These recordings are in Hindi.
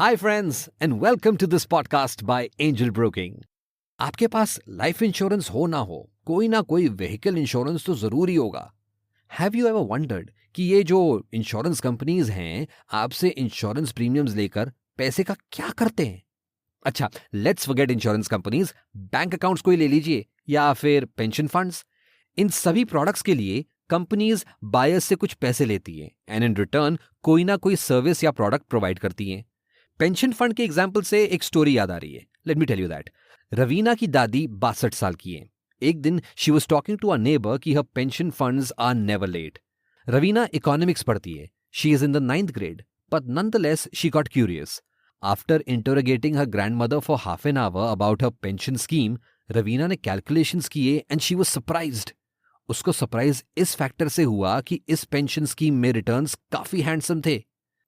Hi friends and welcome to this podcast by Angel Broking. आपके पास लाइफ इंश्योरेंस हो ना कोई व्हीकल इंश्योरेंस तो जरूरी होगा। हैव यू एवर वंडर्ड कि ये जो इंश्योरेंस कंपनीज हैं आपसे इंश्योरेंस प्रीमियम्स लेकर पैसे का क्या करते हैं? अच्छा, let's forget insurance companies, bank accounts को ही ले लीजिए या फिर पेंशन फंड्स। इन सभी प्रोडक्ट्स के लिए कंपनीज बायर्स से कुछ पैसे लेती हैं एंड इन रिटर्न कोई ना कोई सर्विस या प्रोडक्ट प्रोवाइड करती हैं। पेंशन फंड के एग्जाम्पल से एक स्टोरी याद आ रही है। Let me tell you that. Raveena की दादी 62 साल की है। एक दिन she was talking to a neighbour कि her pension funds are never late. Raveena economics पढ़ती है। She is in the 9th grade, but nonetheless she got curious. After interrogating her grandmother for half an hour about her pension scheme, Raveena ने कैलकुलेशंस किए एंड शी was surprised. उसको सरप्राइज इस फैक्टर से हुआ कि इस पेंशन स्कीम में रिटर्न्स काफी हैंडसम थे।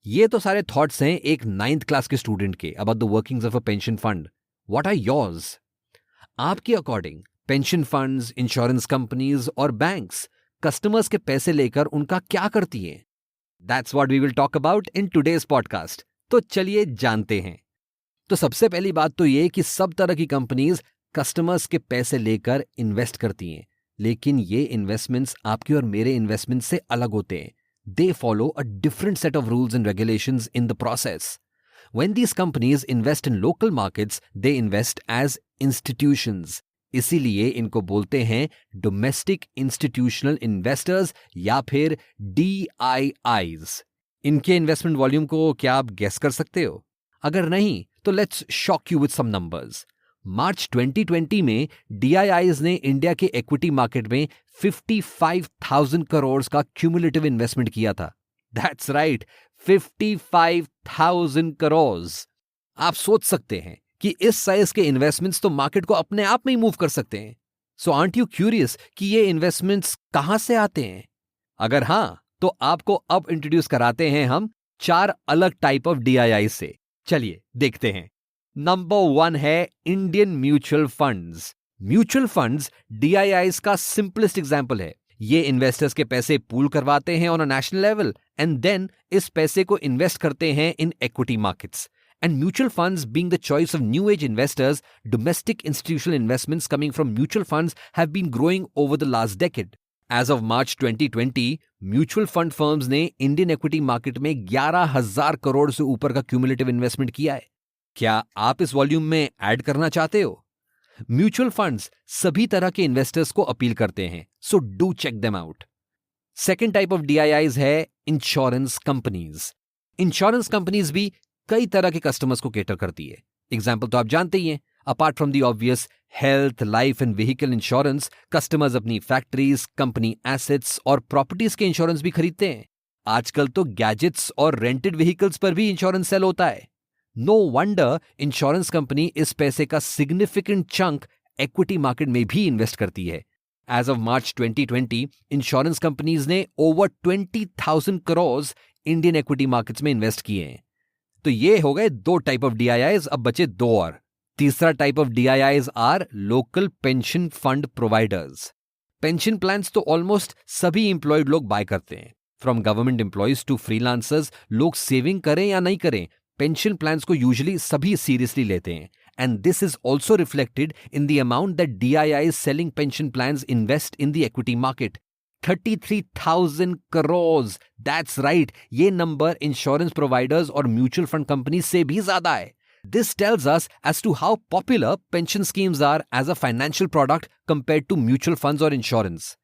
ये तो सारे थॉट्स हैं एक 9th क्लास के स्टूडेंट के about the workings of a pension fund. What are yours? आपके according pension funds, insurance companies और बैंक्स कस्टमर्स के पैसे लेकर उनका क्या करती हैं? That's what we will talk about in today's podcast. तो चलिए जानते हैं। तो सबसे पहली बात तो ये कि सब तरह की कंपनीज कस्टमर्स के पैसे लेकर इन्वेस्ट करती हैं, लेकिन ये इन्वेस्टमेंट्स आपके और मेरे इन्वेस्टमेंट से अलग होते हैं। They follow a different set of rules and regulations in the process. When these companies invest in local markets, they invest as institutions. इसीलिए इनको बोलते हैं डोमेस्टिक इंस्टीट्यूशनल इन्वेस्टर्स या फिर DIIs। इनके इन्वेस्टमेंट वॉल्यूम को क्या आप गेस कर सकते हो? अगर नहीं तो let's shock you with some numbers. March 2020 में DIIs ने इंडिया के इक्विटी मार्केट में 55,000 करोड़ का क्यूमुलेटिव इन्वेस्टमेंट किया था। That's right, 55,000 crore. आप सोच सकते हैं कि इस साइज के इन्वेस्टमेंट्स तो मार्केट को अपने आप में ही मूव कर सकते हैं। सो आर्ट यू क्यूरियस कि ये इन्वेस्टमेंट्स कहां से आते हैं? अगर हां, तो आपको अब इंट्रोड्यूस कराते हैं हम 4 अलग टाइप ऑफ DIIs से। चलिए देखते हैं। नंबर 1 है Indian mutual funds. Mutual funds DIIs का सिंपलेस्ट एग्जांपल है। ये इन्वेस्टर्स के पैसे पूल करवाते हैं on a national level and then इस पैसे को इन्वेस्ट करते हैं in equity markets. And mutual funds being the choice of new age investors, domestic institutional investments coming from mutual funds have been growing over the last decade. As of March 2020, mutual fund firms ने इंडियन इक्विटी मार्केट में 11,000 करोड़ से ऊपर का क्यूमुलेटिव इन्वेस्टमेंट किया है। क्या आप इस वॉल्यूम में ऐड करना चाहते हो? म्यूचुअल फंड्स सभी तरह के इन्वेस्टर्स को अपील करते हैं, so do check them out. Second type of DIIs है इंश्योरेंस कंपनीज। इंश्योरेंस कंपनीज भी कई तरह के कस्टमर्स को केटर करती है। एग्जाम्पल तो आप जानते ही हैं। Apart from the obvious health, life and vehicle insurance, customers अपनी फैक्ट्रीज, कंपनी एसेट्स और प्रॉपर्टीज के इंश्योरेंस भी खरीदते हैं। आजकल तो गैजेट्स और रेंटेड व्हीकल्स पर भी इंश्योरेंस सेल होता है। नो वंडर इंश्योरेंस कंपनी इस पैसे का सिग्निफिकेंट चंक इक्विटी मार्केट में भी इन्वेस्ट करती है। As of March 2020, insurance companies ने over 20,000 crore Indian equity markets में इन्वेस्ट किए हैं। तो ये हो गए 2 टाइप ऑफ DIIs, अब बचे 2 और। तीसरा type of DIIs are local pension fund providers. Pension plans तो ऑलमोस्ट सभी एम्प्लॉयड लोग बाय करते हैं। From government employees to freelancers, लोग सेविंग करें या नहीं करें, पेंशन प्लान्स को यूजुअली सभी सीरियसली लेते हैं। And this is also reflected in the amount that DIIs selling pension plans invest in the equity market. 33,000 crore. That's right, ये नंबर इंश्योरेंस प्रोवाइडर्स और म्यूचुअल फंड कंपनी से भी ज्यादा है। This tells us as to how popular pension schemes are as a financial product compared to mutual funds और इंश्योरेंस।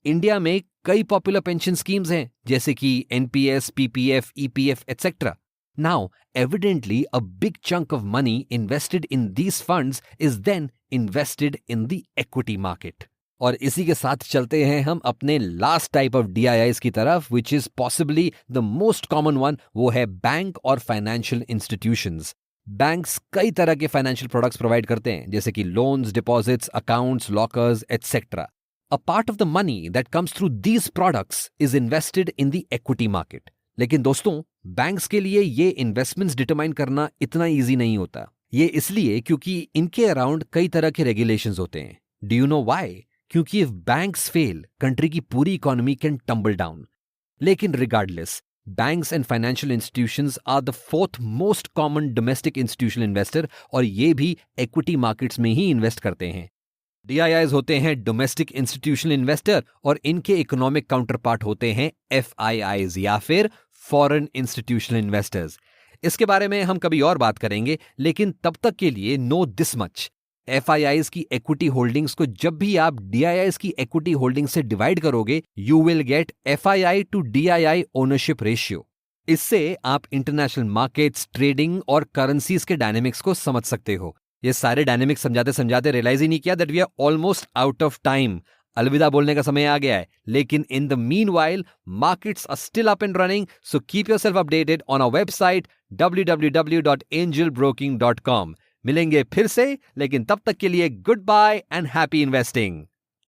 इंडिया में कई पॉपुलर पेंशन स्कीम्स हैं जैसे कि NPS, PPF, EPF etc. Now, evidently, a big chunk of money invested in these funds is then invested in the equity market. और इसी के साथ चलते हैं हम अपने लास्ट टाइप ऑफ DIIs की तरफ, which is possibly the most common one. वो है बैंक और फाइनेंशियल इंस्टीट्यूशंस। बैंक्स कई तरह के फाइनेंशियल प्रोडक्ट्स प्रोवाइड करते हैं जैसे कि loans, deposits, accounts, lockers etcetera. A part of the money that comes through these products is invested in the equity market. लेकिन दोस्तों, बैंक्स के लिए ये इन्वेस्टमेंट्स डिटरमाइन करना इतना ईजी नहीं होता। ये इसलिए क्योंकि इनके अराउंड कई तरह के रेगुलेशंस होते हैं। Do you know why? क्योंकि इफ बैंक्स फेल, कंट्री की पूरी इकोनॉमी कैन टम्बल डाउन। लेकिन regardless, Banks and financial institutions are the fourth most common domestic institutional investor और ये भी equity markets में ही invest करते हैं. DIIs होते हैं डोमेस्टिक इंस्टीट्यूशनल इन्वेस्टर और इनके इकोनॉमिक काउंटरपार्ट होते हैं FIIs या फिर फॉरेन इंस्टीट्यूशनल इन्वेस्टर्स. इसके बारे में हम कभी और बात करेंगे, लेकिन तब तक के लिए नो दिस मच. FIIs की इक्विटी होल्डिंग्स को जब भी आप DIIs की इक्विटी होल्डिंग्स से डिवाइड करोगे, you will get FII to DII ownership ratio. इससे आप इंटरनेशनल मार्केट्स, ट्रेडिंग और करेंसीज के डायनेमिक्स को समझ सकते हो. ये सारे डायनेमिक्स समझाते समझाते रियलाइज ही नहीं किया that we are almost out of time. अलविदा बोलने का समय आ गया है. लेकिन in the meanwhile markets are still up and running, so keep yourself updated on our website www.angelbroking.com. मिलेंगे फिर से, लेकिन तब तक के लिए goodbye and happy investing.